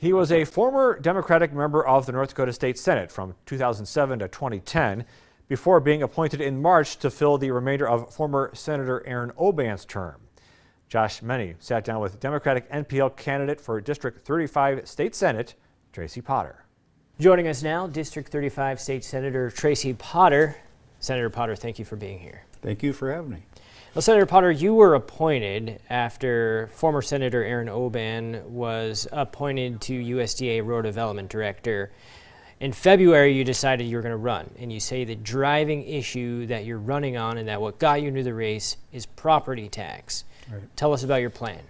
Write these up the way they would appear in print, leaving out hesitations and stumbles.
He was a former Democratic member of the North Dakota State Senate from 2007 to 2010 before being appointed in March to fill the remainder of former Senator Aaron Oban's term. Josh Meny sat down with Democratic NPL candidate for District 35 State Senate, Tracy Potter. Joining us now, District 35 State Senator Tracy Potter. Senator Potter, thank you for being here. Thank you for having me. Well, Senator Potter, you were appointed after former Senator Aaron Oban was appointed to USDA Rural Development Director. In February, you decided you were going to run, and you say the driving issue that you're running on and that what got you into the race is property tax. Right. Tell us about your plan.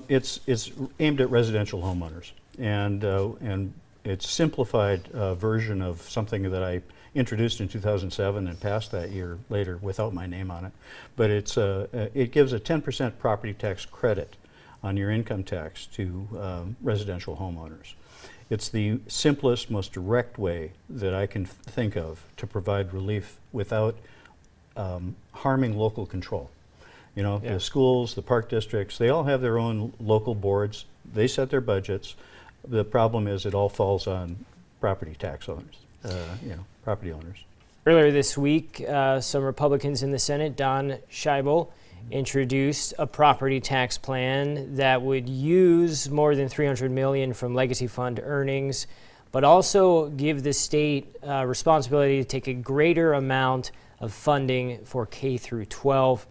It's aimed at residential homeowners, and it's simplified version of something that I introduced in 2007 and passed that year later without my name on it. But it gives a 10% property tax credit on your income tax to residential homeowners. It's the simplest, most direct way that I can think of to provide relief without harming local control. You know, the schools, the park districts, they all have their own local boards. They set their budgets. The problem is it all falls on property tax owners, property owners. Earlier this week, some Republicans in the Senate, Don Scheibel, introduced a property tax plan that would use more than $300 million from legacy fund earnings, but also give the state responsibility to take a greater amount of funding for K through 12.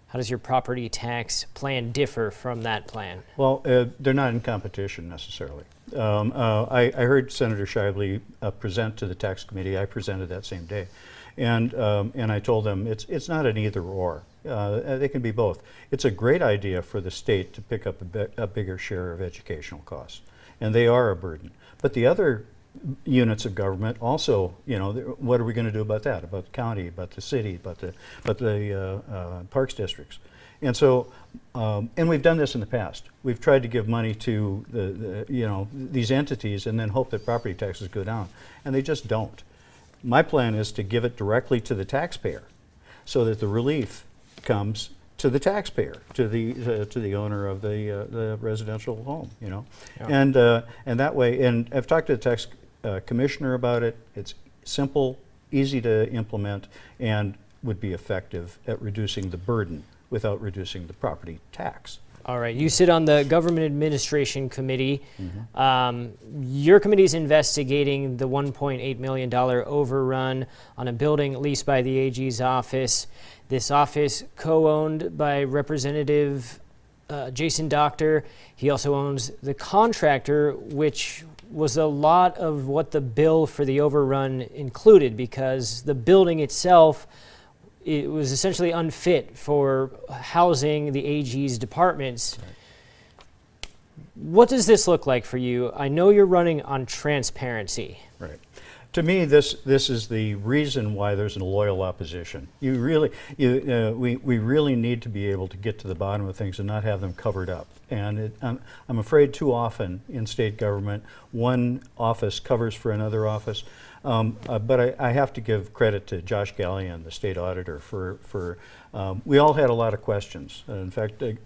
How does your property tax plan differ from that plan? Well, they're not in competition necessarily. I heard Senator Scheibel present to the tax committee. I presented that same day, and I told them it's not an either or. They can be both. It's a great idea for the state to pick up a bigger share of educational costs, and they are a burden. But the other units of government also, what are we going to do about that? About the county, about the city, about the parks districts. And so, and we've done this in the past. We've tried to give money to these entities and then hope that property taxes go down, and they just don't. My plan is to give it directly to the taxpayer, so that the relief comes to the taxpayer, to the owner of the residential home, and that way. And I've talked to the tax commissioner about it. It's simple, easy to implement, and would be effective at reducing the burden without reducing the property tax. All right, you sit on the Government Administration Committee. Mm-hmm. Your committee is investigating the $1.8 million overrun on a building leased by the AG's office. This office co-owned by Representative Jason Doctor. He also owns the contractor, which was a lot of what the bill for the overrun included, because the building itself, it was essentially unfit for housing the AG's departments. Right. What does this look like for you? I know you're running on transparency. Right. To me, this is the reason why there's a loyal opposition. We really need to be able to get to the bottom of things and not have them covered up. And I'm afraid too often in state government, one office covers for another office. But I have to give credit to Josh Gallion, the state auditor, for we all had a lot of questions. In fact, a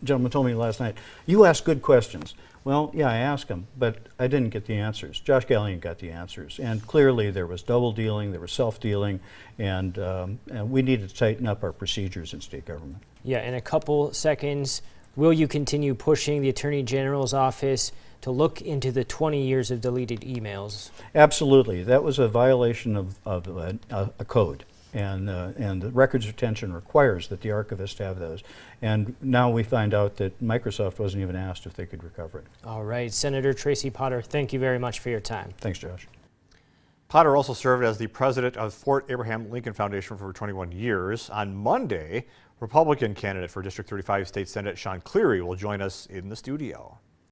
gentleman told me last night, "You ask good questions." Well, yeah, I asked them, but I didn't get the answers. Josh Gallion got the answers, and clearly there was double dealing, there was self-dealing, and we need to tighten up our procedures in state government. Yeah, in a couple seconds, will you continue pushing the Attorney General's office to look into the 20 years of deleted emails? Absolutely. That was a violation of a code, and the records retention requires that the archivist have those. And now we find out that Microsoft wasn't even asked if they could recover it. All right. Senator Tracy Potter, thank you very much for your time. Thanks, Josh. Potter also served as the president of Fort Abraham Lincoln Foundation for 21 years. On Monday, Republican candidate for District 35 State Senate Sean Cleary will join us in the studio.